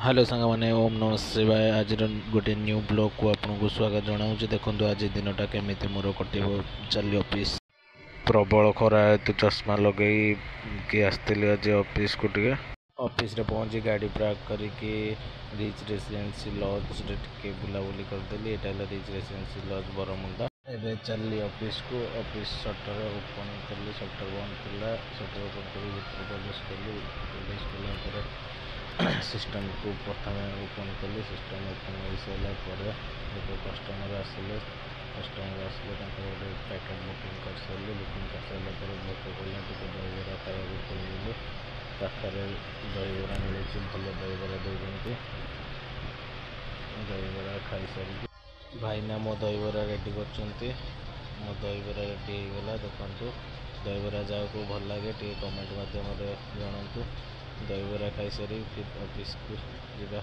Hello सांगमाने ओम नमः शिवाय आज गोटे न्यू ब्लॉग को आपको स्वागत जनाऊँ। देखो आज दिनटा केमी मोर कट चली ऑफिस प्रबल खरा हेतु चश्मा लगे कि आसती आज ऑफिस को टे ऑफिस रे पहुँची गाड़ी पार्क करके रिच रेसिडेंसी लॉज टे बुलाबुली करदेली। यहाँ रिच रेसिडेंसी लॉज बरमुंडा। एवं चली ऑफिस को ऑफिस सटर ओपन कली सटर बंद था सटर ओपन कर प्रवेश कली प्रवेश कला सिस्टम को प्रथम ओपन कली सिस्टम ओपन हो सारापर एक कस्टमर आसिले गोटे पैकेट बुकिंग कर सारे बुकिंग कर सारापर भोक कले दहीबरा खाया खोलिले पाखे दहीबरा मिले भल दहीबरा देते दहीबरा खाई सारी भाईना मो दहीबरा रेडी कर मो दहीबरा रेडी होगा देखु दहीबरा जाओ भल लगे टे कमेंट मध्यम जनातु दहीबरा खाई सारी फिर ऑफिस को जा।